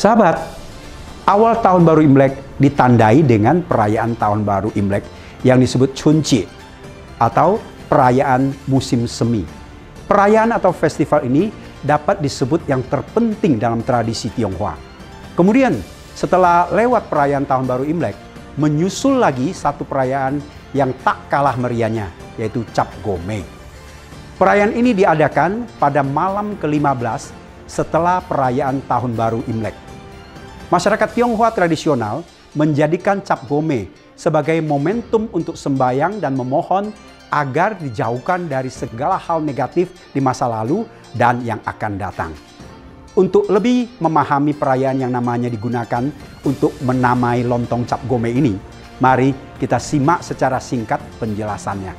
Sahabat, awal tahun baru Imlek ditandai dengan perayaan tahun baru Imlek yang disebut Chunqie atau perayaan musim semi. Perayaan atau festival ini dapat disebut yang terpenting dalam tradisi Tionghoa. Kemudian setelah lewat perayaan tahun baru Imlek, menyusul lagi satu perayaan yang tak kalah meriahnya, yaitu Cap Gome. Perayaan ini diadakan pada malam ke-15 setelah perayaan tahun baru Imlek. Masyarakat Tionghoa tradisional menjadikan Cap Gome sebagai momentum untuk sembahyang dan memohon agar dijauhkan dari segala hal negatif di masa lalu dan yang akan datang. Untuk lebih memahami perayaan yang namanya digunakan untuk menamai lontong Cap Gome ini, mari kita simak secara singkat penjelasannya.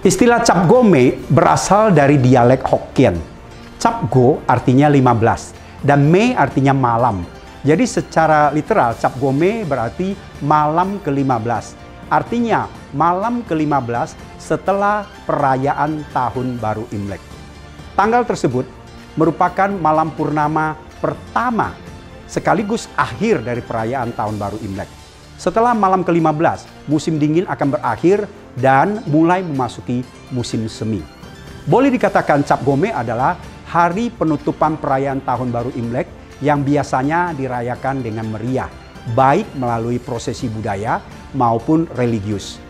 Istilah Cap Gome berasal dari dialek Hokkien. Cap Go artinya 15 dan Me artinya malam. Jadi secara literal Cap Gome berarti malam ke-15. Artinya malam ke-15 setelah perayaan tahun baru Imlek. Tanggal tersebut merupakan malam purnama pertama sekaligus akhir dari perayaan tahun baru Imlek. Setelah malam ke-15, musim dingin akan berakhir dan mulai memasuki musim semi. Boleh dikatakan Cap Gome adalah hari penutupan perayaan tahun baru Imlek yang biasanya dirayakan dengan meriah, baik melalui prosesi budaya maupun religius.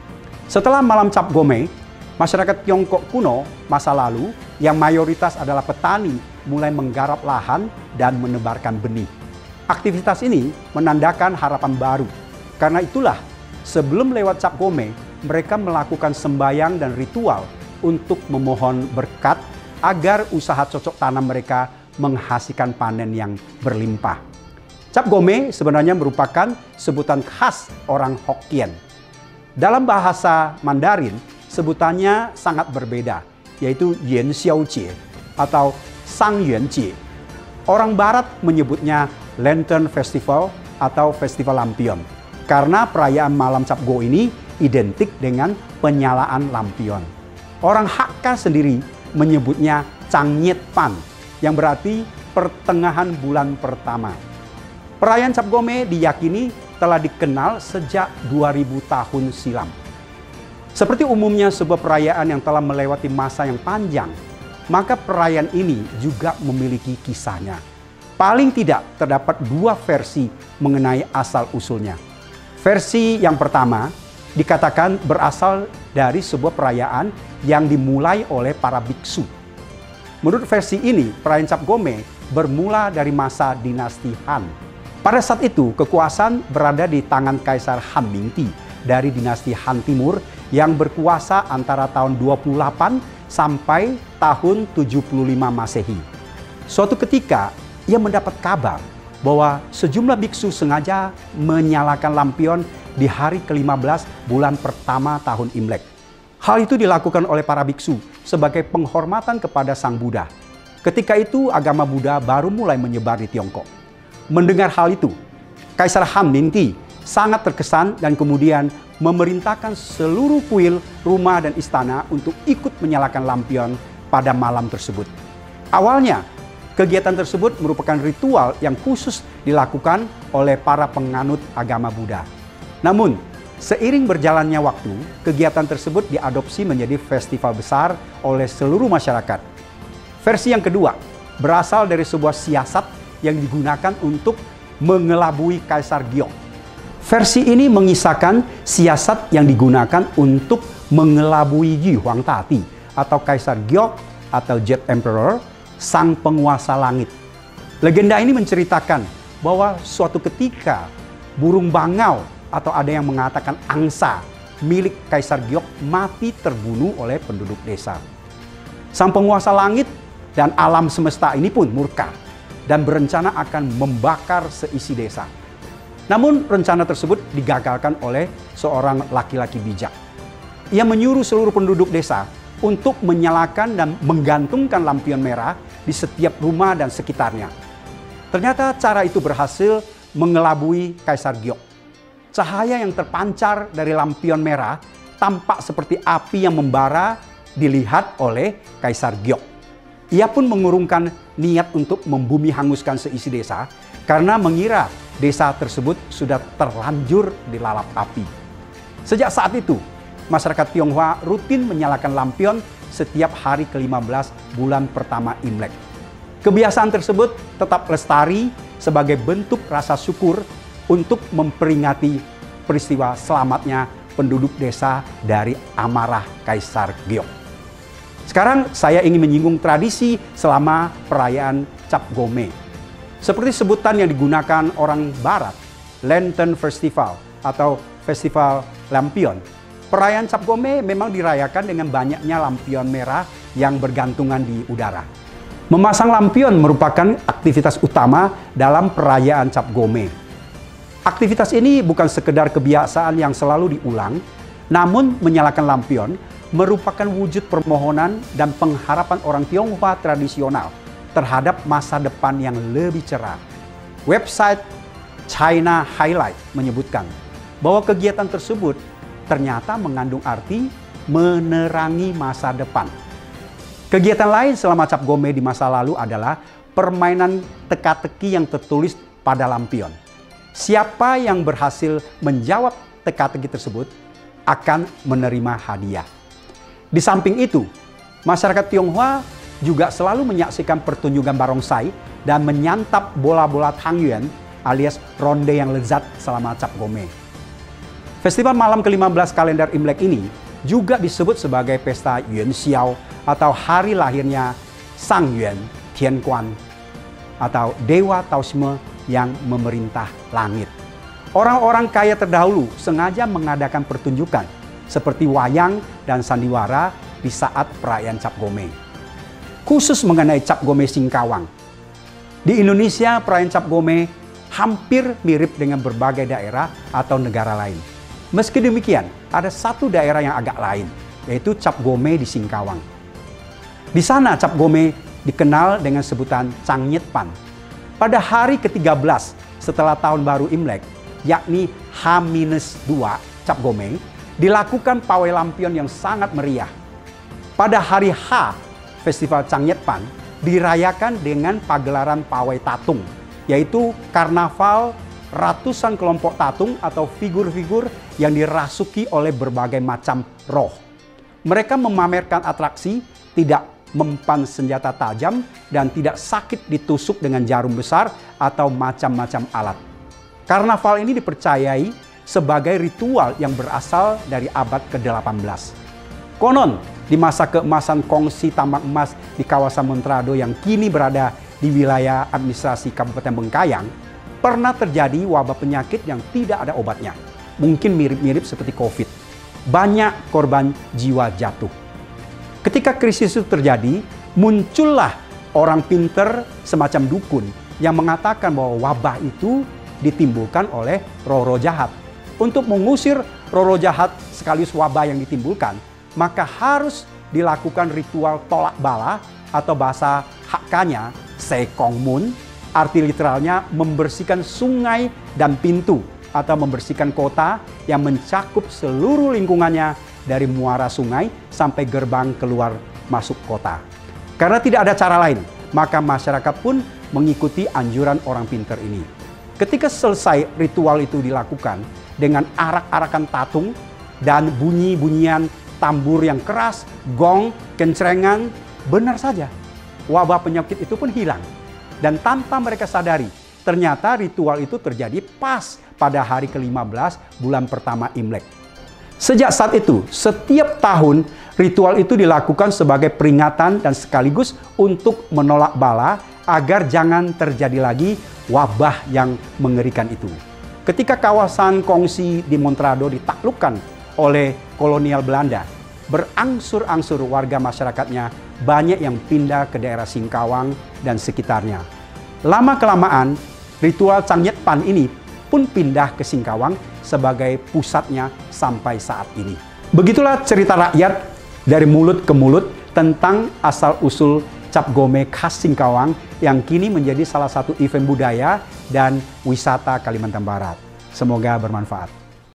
Setelah malam Cap Gome, masyarakat Tiongkok kuno masa lalu yang mayoritas adalah petani mulai menggarap lahan dan menebarkan benih. Aktivitas ini menandakan harapan baru. Karena itulah, sebelum lewat Cap Gome, mereka melakukan sembahyang dan ritual untuk memohon berkat agar usaha cocok tanam mereka menghasilkan panen yang berlimpah. Cap Gome sebenarnya merupakan sebutan khas orang Hokkien. Dalam bahasa Mandarin, sebutannya sangat berbeda, yaitu Yuan Xiao Jie atau Sang Yuan Jie. Orang Barat menyebutnya Lantern Festival atau Festival Lampion, karena perayaan malam Cap Go ini identik dengan penyalaan lampion. Orang Hakka sendiri menyebutnya Changnyet Pan, yang berarti pertengahan bulan pertama. Perayaan Cap Gome diyakini telah dikenal sejak 2000 tahun silam. Seperti umumnya sebuah perayaan yang telah melewati masa yang panjang, maka perayaan ini juga memiliki kisahnya. Paling tidak terdapat dua versi mengenai asal-usulnya. Versi yang pertama dikatakan berasal dari sebuah perayaan yang dimulai oleh para biksu. Menurut versi ini, perayaan Cap Gome bermula dari masa dinasti Han. Pada saat itu, kekuasaan berada di tangan Kaisar Han Mingti dari dinasti Han Timur yang berkuasa antara tahun 28 sampai tahun 75 Masehi. Suatu ketika, ia mendapat kabar bahwa sejumlah biksu sengaja menyalakan lampion di hari ke-15 bulan pertama tahun Imlek. Hal itu dilakukan oleh para biksu sebagai penghormatan kepada Sang Buddha. Ketika itu agama Buddha baru mulai menyebar di Tiongkok. Mendengar hal itu, Kaisar Han Mingti sangat terkesan dan kemudian memerintahkan seluruh kuil, rumah, dan istana untuk ikut menyalakan lampion pada malam tersebut. Awalnya, kegiatan tersebut merupakan ritual yang khusus dilakukan oleh para penganut agama Buddha. Namun, seiring berjalannya waktu, kegiatan tersebut diadopsi menjadi festival besar oleh seluruh masyarakat. Versi yang kedua berasal dari sebuah siasat yang digunakan untuk mengelabui Kaisar Giok. Versi ini mengisahkan siasat yang digunakan untuk mengelabui Yi Huangtati atau Kaisar Giok atau Jet Emperor, sang penguasa langit. Legenda ini menceritakan bahwa suatu ketika burung bangau atau ada yang mengatakan angsa milik Kaisar Giok mati terbunuh oleh penduduk desa. Sang penguasa langit dan alam semesta ini pun murka dan berencana akan membakar seisi desa. Namun rencana tersebut digagalkan oleh seorang laki-laki bijak. Ia menyuruh seluruh penduduk desa untuk menyalakan dan menggantungkan lampion merah di setiap rumah dan sekitarnya. Ternyata cara itu berhasil mengelabui Kaisar Giok. Cahaya yang terpancar dari lampion merah tampak seperti api yang membara dilihat oleh Kaisar Giok. Ia pun mengurungkan niat untuk membumi hanguskan seisi desa karena mengira desa tersebut sudah terlanjur dilalap api. Sejak saat itu, masyarakat Tionghoa rutin menyalakan lampion setiap hari ke-15 bulan pertama Imlek. Kebiasaan tersebut tetap lestari sebagai bentuk rasa syukur untuk memperingati peristiwa selamatnya penduduk desa dari amarah Kaisar Geok. Sekarang saya ingin menyinggung tradisi selama perayaan Cap Gome. Seperti sebutan yang digunakan orang Barat, Lantern Festival atau Festival Lampion. Perayaan Cap Gome memang dirayakan dengan banyaknya lampion merah yang bergantungan di udara. Memasang lampion merupakan aktivitas utama dalam perayaan Cap Gome. Aktivitas ini bukan sekedar kebiasaan yang selalu diulang, namun menyalakan lampion merupakan wujud permohonan dan pengharapan orang Tionghoa tradisional terhadap masa depan yang lebih cerah. Website China Highlight menyebutkan bahwa kegiatan tersebut ternyata mengandung arti menerangi masa depan. Kegiatan lain selama Cap Gome di masa lalu adalah permainan teka-teki yang tertulis pada lampion. Siapa yang berhasil menjawab teka-teki tersebut akan menerima hadiah. Di samping itu, masyarakat Tionghoa juga selalu menyaksikan pertunjukan barongsai dan menyantap bola-bola tangyuan alias ronde yang lezat selama Cap Gome. Festival malam ke-15 kalender Imlek ini juga disebut sebagai pesta Yuan Xiao atau hari lahirnya Sang Yuan Tianquan atau Dewa Taoisme yang memerintah langit. Orang-orang kaya terdahulu sengaja mengadakan pertunjukan seperti wayang dan sandiwara di saat perayaan Cap Gome. Khusus mengenai Cap Gome Singkawang. Di Indonesia, perayaan Cap Gome hampir mirip dengan berbagai daerah atau negara lain. Meski demikian, ada satu daerah yang agak lain, yaitu Cap Gome di Singkawang. Di sana Cap Gome dikenal dengan sebutan Changnyet Pan. Pada hari ke-13 setelah tahun baru Imlek, yakni H-2 Cap Gome, dilakukan pawai lampion yang sangat meriah. Pada hari H, Festival Changnyet Pan dirayakan dengan pagelaran pawai tatung, yaitu karnaval ratusan kelompok tatung atau figur-figur yang dirasuki oleh berbagai macam roh. Mereka memamerkan atraksi, tidak mempan senjata tajam, dan tidak sakit ditusuk dengan jarum besar atau macam-macam alat. Karnaval ini dipercayai sebagai ritual yang berasal dari abad ke-18. Konon, di masa keemasan kongsi tambang emas di kawasan Montrado yang kini berada di wilayah administrasi Kabupaten Bengkayang, pernah terjadi wabah penyakit yang tidak ada obatnya. Mungkin mirip-mirip seperti COVID. Banyak korban jiwa jatuh. Ketika krisis itu terjadi, muncullah orang pinter semacam dukun yang mengatakan bahwa wabah itu ditimbulkan oleh roh-roh jahat. Untuk mengusir roh-roh jahat sekaligus wabah yang ditimbulkan, maka harus dilakukan ritual tolak bala atau bahasa Hakka-nya Sekong Mun, arti literalnya membersihkan sungai dan pintu atau membersihkan kota yang mencakup seluruh lingkungannya dari muara sungai sampai gerbang keluar masuk kota. Karena tidak ada cara lain, maka masyarakat pun mengikuti anjuran orang pintar ini. Ketika selesai ritual itu dilakukan dengan arak-arakan tatung dan bunyi-bunyian tambur yang keras, gong, kencrengan, benar saja wabah penyakit itu pun hilang. Dan tanpa mereka sadari, ternyata ritual itu terjadi pas pada hari ke-15 bulan pertama Imlek. Sejak saat itu, setiap tahun ritual itu dilakukan sebagai peringatan dan sekaligus untuk menolak bala agar jangan terjadi lagi wabah yang mengerikan itu. Ketika kawasan kongsi di Montrado ditaklukkan oleh kolonial Belanda, berangsur-angsur warga masyarakatnya banyak yang pindah ke daerah Singkawang dan sekitarnya. Lama-kelamaan, ritual Changnyet Pan ini pun pindah ke Singkawang sebagai pusatnya sampai saat ini. Begitulah cerita rakyat dari mulut ke mulut tentang asal-usul Cap Gome khas Singkawang yang kini menjadi salah satu event budaya dan wisata Kalimantan Barat. Semoga bermanfaat.